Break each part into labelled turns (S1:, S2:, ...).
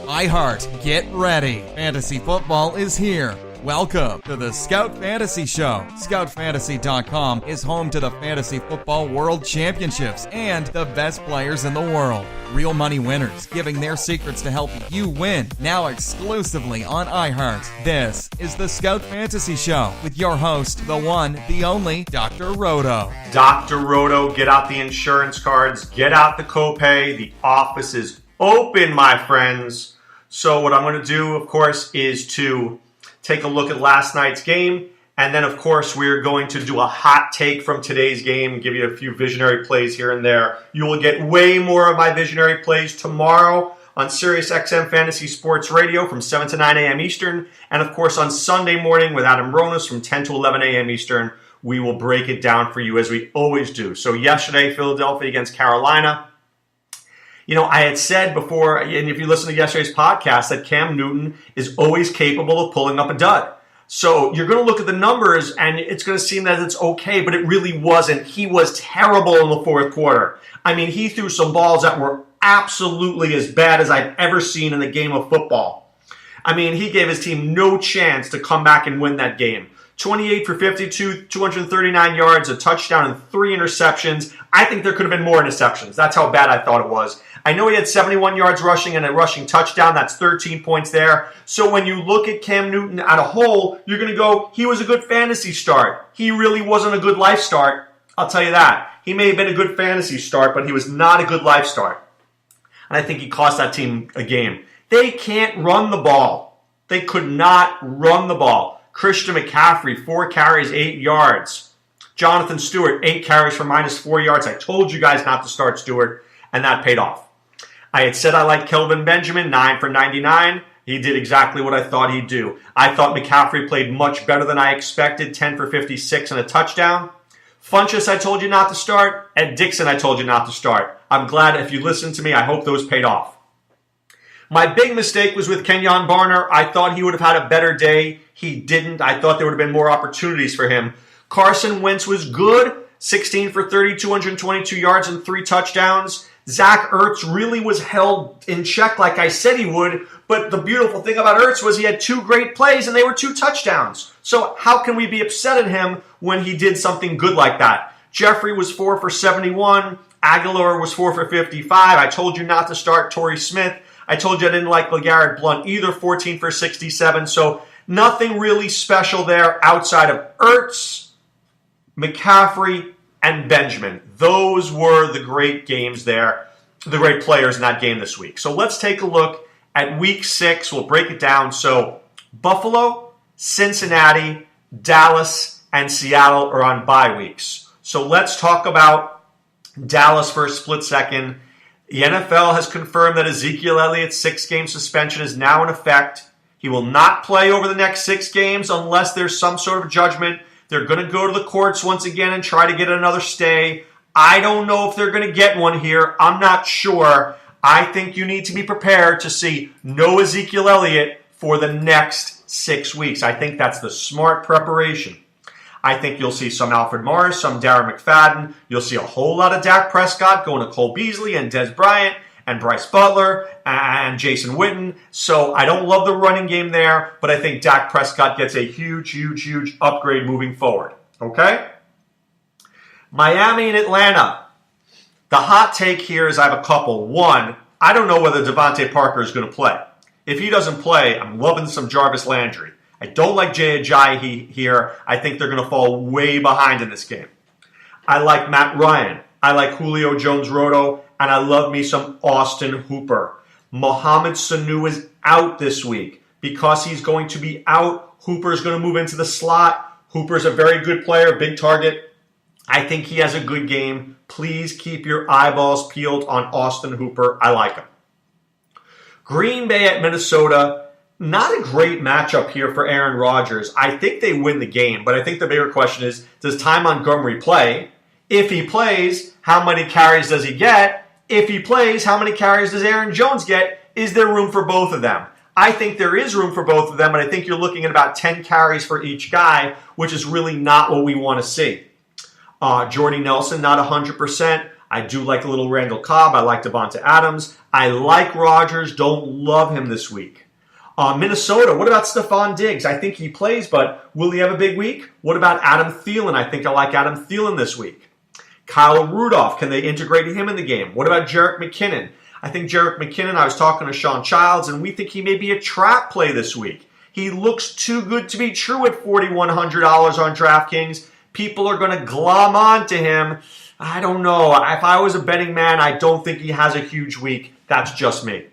S1: iHeart, get ready. Fantasy football is here. Welcome to the Scout Fantasy Show. ScoutFantasy.com is home to the Fantasy Football World Championships and the best players in the world. Real money winners giving their secrets to help you win. Now exclusively on iHeart. This is the Scout Fantasy Show with your host, the one, the only, Dr. Roto.
S2: Dr. Roto, get out the insurance cards, get out the copay. The office is open, my friends. So what I'm going to do, of course, is to take a look at last night's game. And then, of course, we're going to do a hot take from today's game, give you a few visionary plays here and there. You will get way more of my visionary plays tomorrow on SiriusXM Fantasy Sports Radio from 7 to 9 a.m. Eastern. And, of course, on Sunday morning with Adam Ronas from 10 to 11 a.m. Eastern, we will break it down for you as we always do. So yesterday, Philadelphia against Carolina. You know, I had said before, and if you listen to yesterday's podcast, that Cam Newton is always capable of pulling up a dud. So you're going to look at the numbers, and it's going to seem that it's okay, but it really wasn't. He was terrible in the fourth quarter. I mean, he threw some balls that were absolutely as bad as I've ever seen in the game of football. I mean, he gave his team no chance to come back and win that game. 28 for 52, 239 yards, a touchdown, and 3 interceptions. I think there could have been more interceptions. That's how bad I thought it was. I know he had 71 yards rushing and a rushing touchdown. That's 13 points there. So when you look at Cam Newton as a whole, you're going to go, he was a good fantasy start. He really wasn't a good life start. I'll tell you that. He may have been a good fantasy start, but he was not a good life start. And I think he cost that team a game. They can't run the ball. They could not run the ball. Christian McCaffrey, 4 carries, 8 yards. Jonathan Stewart, 8 carries for minus 4 yards. I told you guys not to start Stewart, and that paid off. I had said I liked Kelvin Benjamin, 9 for 99. He did exactly what I thought he'd do. I thought McCaffrey played much better than I expected, 10 for 56 and a touchdown. Funchess, I told you not to start. Ed Dixon, I told you not to start. I'm glad if you listened to me, I hope those paid off. My big mistake was with Kenyon Barner. I thought he would have had a better day. He didn't. I thought there would have been more opportunities for him. Carson Wentz was good, 16 for 30, 222 yards and 3 touchdowns. Zach Ertz really was held in check like I said he would, but the beautiful thing about Ertz was he had 2 great plays and they were 2 touchdowns. So how can we be upset at him when he did something good like that? Jeffrey was 4 for 71. Aguilar was 4 for 55. I told you not to start Torrey Smith. I told you I didn't like LeGarrette Blount either, 14 for 67. So nothing really special there outside of Ertz, McCaffrey, and Benjamin. Those were the great games there, the great players in that game this week. So let's take a look at week 6. We'll break it down. So Buffalo, Cincinnati, Dallas, and Seattle are on bye weeks. So let's talk about Dallas for a split second. The NFL has confirmed that Ezekiel Elliott's 6-game suspension is now in effect. He will not play over the next 6 games unless there's some sort of judgment. They're going to go to the courts once again and try to get another stay. I don't know if they're going to get one here. I'm not sure. I think you need to be prepared to see no Ezekiel Elliott for the next 6 weeks. I think that's the smart preparation. I think you'll see some Alfred Morris, some Darren McFadden. You'll see a whole lot of Dak Prescott going to Cole Beasley and Des Bryant and Bryce Butler and Jason Witten. So I don't love the running game there, but I think Dak Prescott gets a huge, huge, huge upgrade moving forward. Okay? Miami and Atlanta. The hot take here is I have a couple. One, I don't know whether Devontae Parker is going to play. If he doesn't play, I'm loving some Jarvis Landry. I don't like Jay Ajayi here. I think they're going to fall way behind in this game. I like Matt Ryan. I like Julio Jones-Roto. And I love me some Austin Hooper. Mohamed Sanu is out this week. Because he's going to be out, Hooper is going to move into the slot. Hooper's a very good player, big target. I think he has a good game. Please keep your eyeballs peeled on Austin Hooper. I like him. Green Bay at Minnesota. Not a great matchup here for Aaron Rodgers. I think they win the game, but I think the bigger question is, does Ty Montgomery play? If he plays, how many carries does he get? If he plays, how many carries does Aaron Jones get? Is there room for both of them? I think there is room for both of them, and I think you're looking at about 10 carries for each guy, which is really not what we want to see. Jordy Nelson, not 100%. I do like a little Randall Cobb. I like Devonta Adams. I like Rodgers. Don't love him this week. Minnesota, what about Stephon Diggs? I think he plays, but will he have a big week? What about Adam Thielen? I think I like Adam Thielen this week. Kyle Rudolph, can they integrate him in the game? What about Jerick McKinnon? I think Jerick McKinnon, I was talking to Sean Childs, and we think he may be a trap play this week. He looks too good to be true at $4,100 on DraftKings. People are going to glom on to him. I don't know. If I was a betting man, I don't think he has a huge week. That's just me.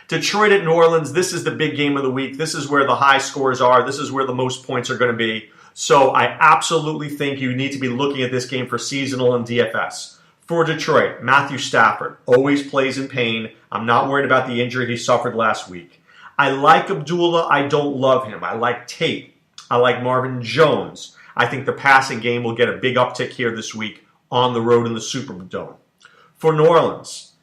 S2: Detroit at New Orleans, this is the big game of the week. This is where the high scores are. This is where the most points are going to be. So I absolutely think you need to be looking at this game for seasonal and DFS. For Detroit, Matthew Stafford always plays in pain. I'm not worried about the injury he suffered last week. I like Abdullah. I don't love him. I like Tate. I like Marvin Jones. I think the passing game will get a big uptick here this week on the road in the Superdome. For New Orleans,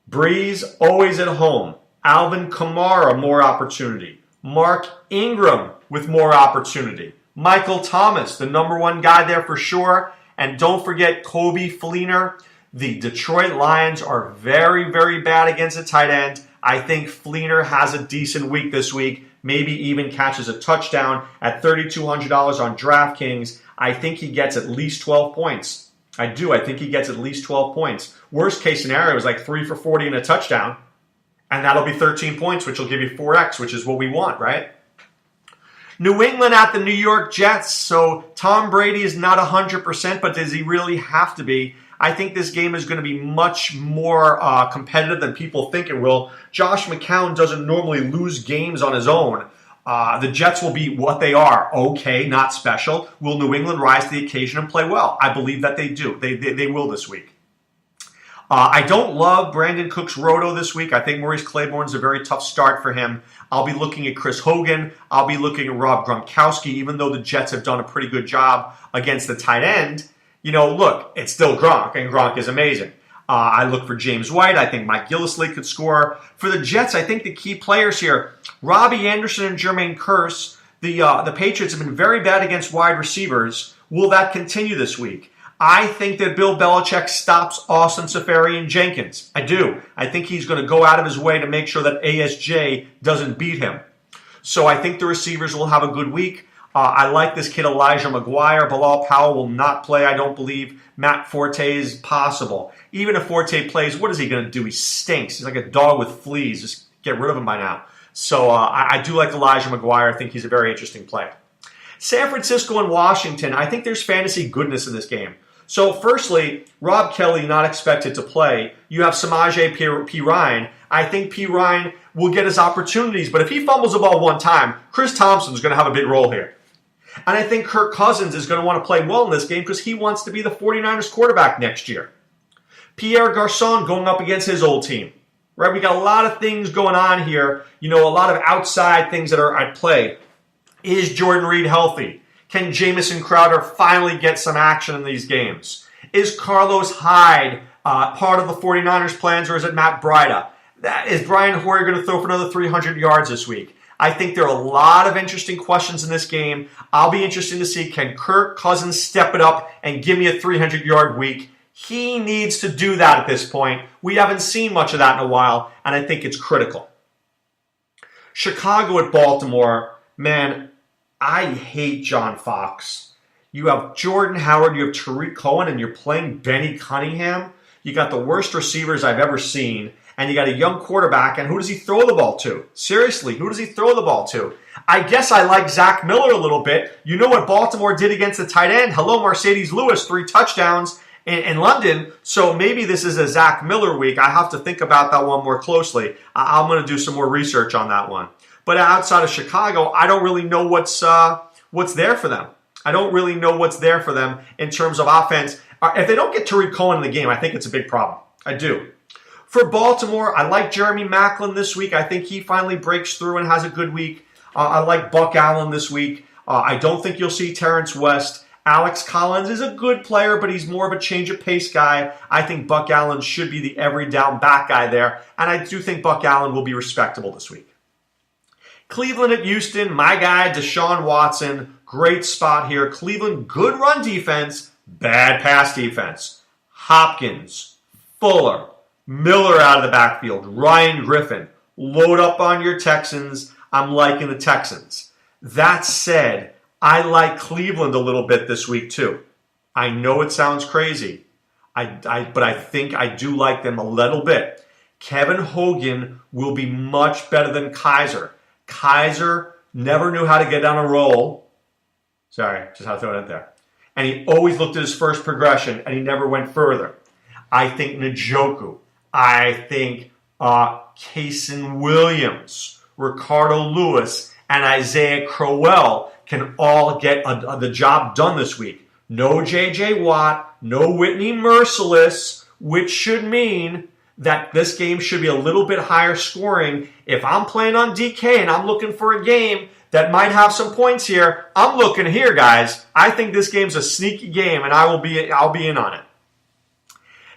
S2: Breeze always at home. Alvin Kamara, more opportunity. Mark Ingram with more opportunity. Michael Thomas, the number one guy there for sure. And don't forget Kobe Fleener. The Detroit Lions are very, very bad against a tight end. I think Fleener has a decent week this week. Maybe even catches a touchdown at $3,200 on DraftKings. I think he gets at least 12 points. I do. I think he gets at least 12 points. Worst case scenario is like 3 for 40 and a touchdown. And that'll be 13 points, which will give you 4x, which is what we want, right? New England at the New York Jets. So Tom Brady is not 100%, but does he really have to be? I think this game is going to be much more competitive than people think it will. Josh McCown doesn't normally lose games on his own. The Jets will be what they are. Okay, not special. Will New England rise to the occasion and play well? I believe that they do. They will this week. I don't love Brandon Cook's Roto this week. I think Maurice Claiborne's a very tough start for him. I'll be looking at Chris Hogan. I'll be looking at Rob Gronkowski, even though the Jets have done a pretty good job against the tight end. You know, look, it's still Gronk, and Gronk is amazing. I look for James White. I think Mike Gillislee could score. For the Jets, I think the key players here, Robbie Anderson and Jermaine Kearse. The Patriots have been very bad against wide receivers. Will that continue this week? I think that Bill Belichick stops Austin Seferian-Jenkins. I do. I think he's going to go out of his way to make sure that ASJ doesn't beat him. So I think the receivers will have a good week. I like this kid Elijah McGuire. Bilal Powell will not play, I don't believe. Matt Forte is possible. Even if Forte plays, what is he going to do? He stinks. He's like a dog with fleas. Just get rid of him by now. So I do like Elijah McGuire. I think he's a very interesting player. San Francisco and Washington, I think there's fantasy goodness in this game. So firstly, Rob Kelly not expected to play. You have Samaje P. Ryan. I think P. Ryan will get his opportunities, but if he fumbles the ball one time, Chris Thompson's going to have a big role here. And I think Kirk Cousins is going to want to play well in this game because he wants to be the 49ers quarterback next year. Pierre Garçon going up against his old team. Right? We got a lot of things going on here. You know, a lot of outside things that are at play. Is Jordan Reed healthy? Can Jamison Crowder finally get some action in these games? Is Carlos Hyde part of the 49ers' plans, or is it Matt Breida? Is Brian Hoyer going to throw for another 300 yards this week? I think there are a lot of interesting questions in this game. I'll be interested to see, can Kirk Cousins step it up and give me a 300-yard week? He needs to do that at this point. We haven't seen much of that in a while, and I think it's critical. Chicago at Baltimore, man, I hate John Fox. You have Jordan Howard, you have Tariq Cohen, and you're playing Benny Cunningham. You got the worst receivers I've ever seen, and you got a young quarterback, and who does he throw the ball to? Seriously, who does he throw the ball to? I guess I like Zach Miller a little bit. You know what Baltimore did against the tight end? Hello, Mercedes Lewis, 3 touchdowns in London. So maybe this is a Zach Miller week. I have to think about that one more closely. I'm going to do some more research on that one. But outside of Chicago, I don't really know what's there for them. I don't really know what's there for them in terms of offense. If they don't get Tariq Cohen in the game, I think it's a big problem. I do. For Baltimore, I like Jeremy Maclin this week. I think he finally breaks through and has a good week. I like Buck Allen this week. I don't think you'll see Terrence West. Alex Collins is a good player, but he's more of a change of pace guy. I think Buck Allen should be the every down back guy there. And I do think Buck Allen will be respectable this week. Cleveland at Houston, my guy, Deshaun Watson. Great spot here. Cleveland, good run defense, bad pass defense. Hopkins, Fuller, Miller out of the backfield, Ryan Griffin. Load up on your Texans. I'm liking the Texans. That said, I like Cleveland a little bit this week too. I know it sounds crazy, but I think I do like them a little bit. Kevin Hogan will be much better than Kaiser. Kaiser never knew how to get on a roll. Sorry, just had to throw it out there. And he always looked at his first progression, and he never went further. I think Njoku. I think Kason Williams, Ricardo Lewis, and Isaiah Crowell can all get the job done this week. No J.J. Watt, no Whitney Merciless, which should mean that this game should be a little bit higher scoring. If I'm playing on DK and I'm looking for a game that might have some points here, I'm looking here, guys. I think this game's a sneaky game, and I'll be in on it.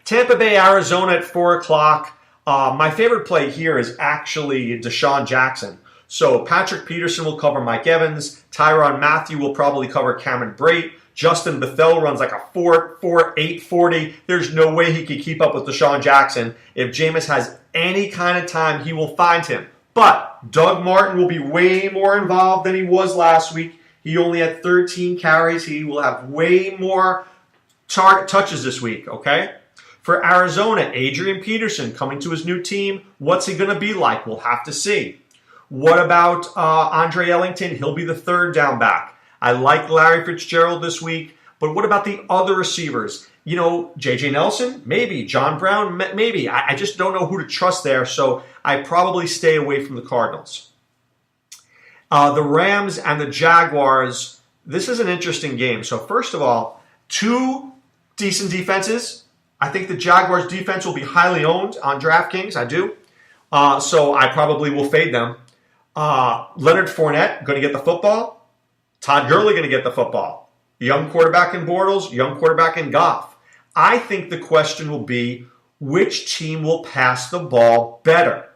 S2: Tampa Bay, Arizona at 4 o'clock. My favorite play here is actually Deshaun Jackson. So Patrick Peterson will cover Mike Evans. Tyrann Mathieu will probably cover Cameron Brate. Justin Bethel runs like a 4.48 40. There's no way he could keep up with Deshaun Jackson. If Jameis has any kind of time, he will find him. But Doug Martin will be way more involved than he was last week. He only had 13 carries. He will have way more target touches this week, okay? For Arizona, Adrian Peterson coming to his new team. What's he going to be like? We'll have to see. What about Andre Ellington? He'll be the third down back. I like Larry Fitzgerald this week, but what about the other receivers? You know, J.J. Nelson? Maybe. John Brown? Maybe. I just don't know who to trust there, so I probably stay away from the Cardinals. The Rams and the Jaguars, this is an interesting game. So first of all, two decent defenses. I think the Jaguars' defense will be highly owned on DraftKings. I do. So I probably will fade them. Leonard Fournette, going to get the football. Todd Gurley going to get the football. Young quarterback in Bortles, young quarterback in Goff. I think the question will be, which team will pass the ball better?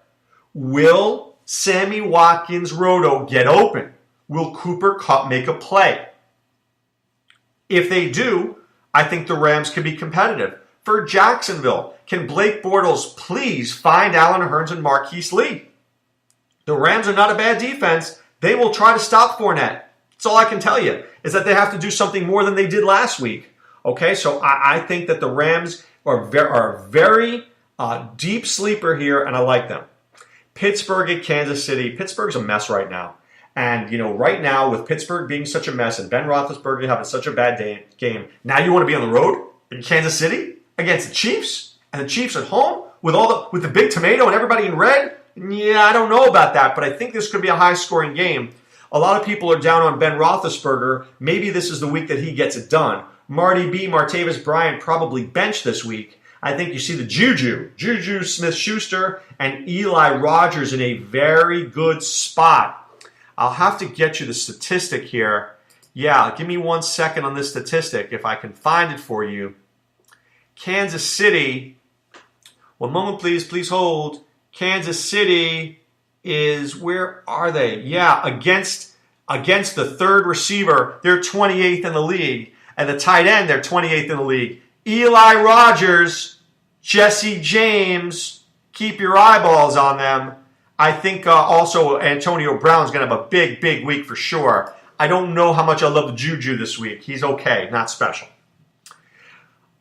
S2: Will Sammy Watkins Roto get open? Will Cooper Kupp make a play? If they do, I think the Rams can be competitive. For Jacksonville, can Blake Bortles please find Allen Hurns and Marquise Lee? The Rams are not a bad defense. They will try to stop Fournette. That's all I can tell you, is that they have to do something more than they did last week. Okay, so I think that the Rams are a very deep sleeper here, and I like them. Pittsburgh at Kansas City. Pittsburgh's a mess right now. And, you know, right now, with Pittsburgh being such a mess and Ben Roethlisberger having such a bad game, now you want to be on the road in Kansas City against the Chiefs, and the Chiefs at home with the big tomato and everybody in red? Yeah, I don't know about that, but I think this could be a high-scoring game. A lot of people are down on Ben Roethlisberger. Maybe this is the week that he gets it done. Marty B, Martavis Bryant probably benched this week. I think you see the Juju Smith-Schuster, and Eli Rogers in a very good spot. I'll have to get you the statistic here. Yeah, give me 1 second on this statistic if I can find it for you. Kansas City, one moment please hold. Kansas City is, where are they? Yeah, against the third receiver, they're 28th in the league. And the tight end, they're 28th in the league. Eli Rogers, Jesse James, keep your eyeballs on them. I think also Antonio Brown's going to have a big week for sure. I don't know how much I love the Juju this week. He's okay, not special.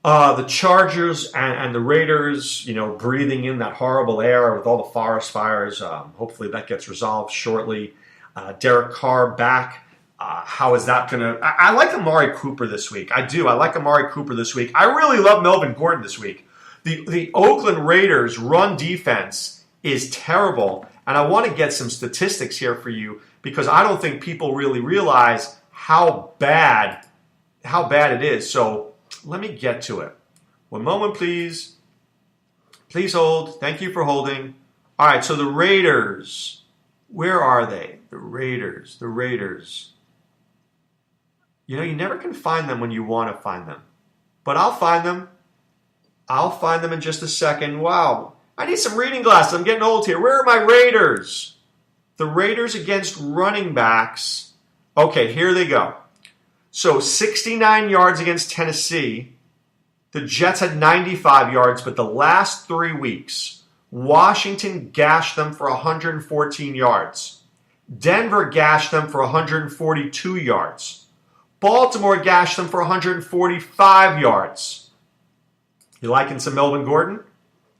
S2: The Chargers and the Raiders, you know, breathing in that horrible air with all the forest fires. Hopefully that gets resolved shortly. Derek Carr back. How is that going to... I like Amari Cooper this week. I do. I like Amari Cooper this week. I really love Melvin Gordon this week. The Oakland Raiders' run defense is terrible, and I want to get some statistics here for you because I don't think people really realize how bad it is. So let me get to it. 1 moment, please. Please hold. Thank you for holding. All right, so the Raiders. Where are they? The Raiders. You know, you never can find them when you want to find them. But I'll find them. I'll find them in just a second. Wow. I need some reading glasses. I'm getting old here. Where are my Raiders? The Raiders against running backs. Okay, here they go. So 69 yards against Tennessee, The Jets had 95 yards, but the last 3 weeks, Washington gashed them for 114 yards. Denver gashed them for 142 yards. Baltimore gashed them for 145 yards. You liking some Melvin Gordon?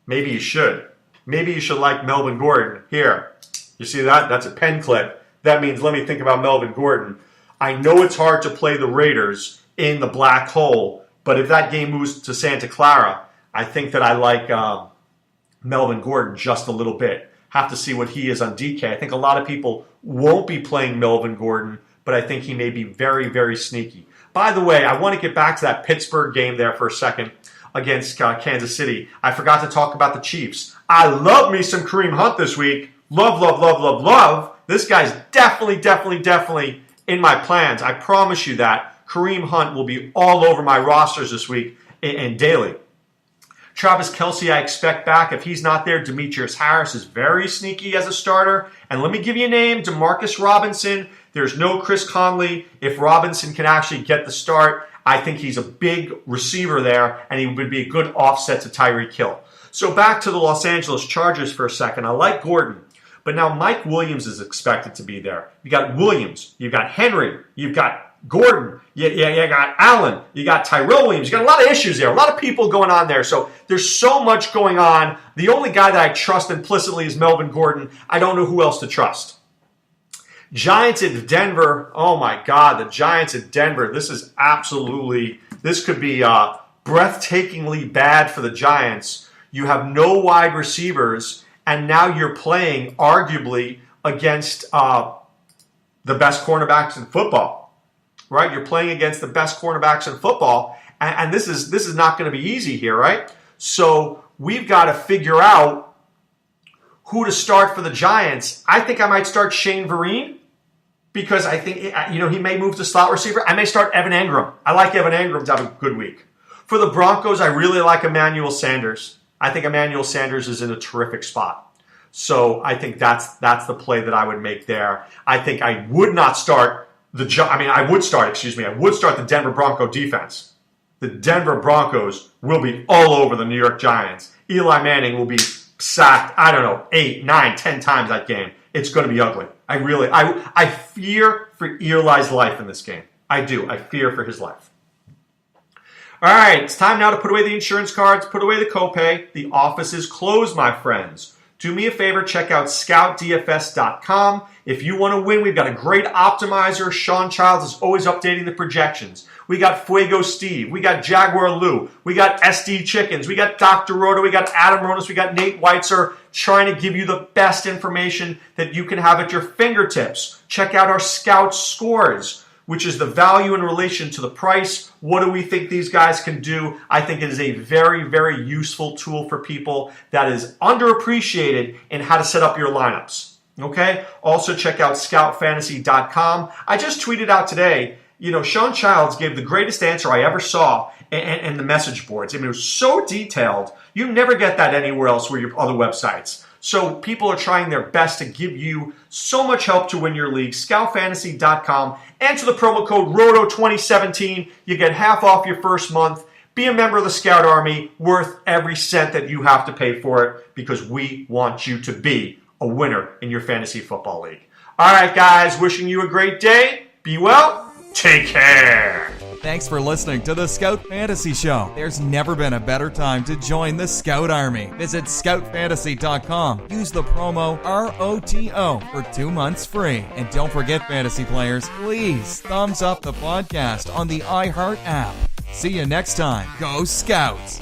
S2: Maybe you should. Maybe you should like Melvin Gordon. Here, you see that? That's a pen clip. That means let me think about Melvin Gordon. I know it's hard to play the Raiders in the black hole, but if that game moves to Santa Clara, I think that I like Melvin Gordon just a little bit. Have to see what he is on DK. I think a lot of people won't be playing Melvin Gordon, but I think he may be very, very sneaky. By the way, I want to get back to that Pittsburgh game there for a second against Kansas City. I forgot to talk about the Chiefs. I love me some Kareem Hunt this week. Love, love, love, love, love. This guy's definitely in my plans. I promise you that. Kareem Hunt will be all over my rosters this week and daily. Travis Kelce, I expect back. If he's not there, Demetrius Harris is very sneaky as a starter. And let me give you a name, Demarcus Robinson. There's no Chris Conley. If Robinson can actually get the start, I think he's a big receiver there, and he would be a good offset to Tyreek Hill. So back to the Los Angeles Chargers for a second. I like Gordon, but now Mike Williams is expected to be there. You got Williams, you've got Henry, you've got Gordon, you got Allen, you got Tyrell Williams. You got a lot of issues there, a lot of people going on there. So there's so much going on. The only guy that I trust implicitly is Melvin Gordon. I don't know who else to trust. Giants at Denver. Oh my God, the Giants at Denver. This could be breathtakingly bad for the Giants. You have no wide receivers, and now you're playing arguably against the best cornerbacks in football. Right? You're playing against the best cornerbacks in football, and this is not going to be easy here, right? So we've got to figure out who to start for the Giants. I think I might start Shane Vereen because I think he may move to slot receiver. I may start Evan Engram. I like Evan Engram to have a good week. For the Broncos, I really like Emmanuel Sanders. I think Emmanuel Sanders is in a terrific spot. So I think that's the play that I would make there. I think I would not start I would start the Denver Bronco defense. The Denver Broncos will be all over the New York Giants. Eli Manning will be sacked, 8, 9, 10 times that game. It's going to be ugly. I fear for Eli's life in this game. I do. I fear for his life. All right, it's time now to put away the insurance cards, put away the copay. The office is closed, my friends. Do me a favor, check out scoutdfs.com. If you want to win, we've got a great optimizer. Sean Childs is always updating the projections. We got Fuego Steve. We got Jaguar Lou. We got SD Chickens. We got Dr. Roto. We got Adam Ronas. We got Nate Weitzer trying to give you the best information that you can have at your fingertips. Check out our Scout Scores, which is the value in relation to the price. What do we think these guys can do? I think it is a very, very useful tool for people that is underappreciated in how to set up your lineups. Okay? Also check out scoutfantasy.com. I just tweeted out today, Sean Childs gave the greatest answer I ever saw in the message boards. I mean, it was so detailed. You never get that anywhere else where your other websites. So people are trying their best to give you so much help to win your league. Scoutfantasy.com. Enter the promo code ROTO2017. You get half off your first month. Be a member of the Scout Army, worth every cent that you have to pay for it, because we want you to be a winner in your fantasy football league. All right, guys, wishing you a great day. Be well. Take care.
S1: Thanks for listening to the Scout Fantasy Show. There's never been a better time to join the Scout Army. Visit scoutfantasy.com. Use the promo ROTO for 2 months free. And don't forget, fantasy players, please thumbs up the podcast on the iHeart app. See you next time. Go Scouts!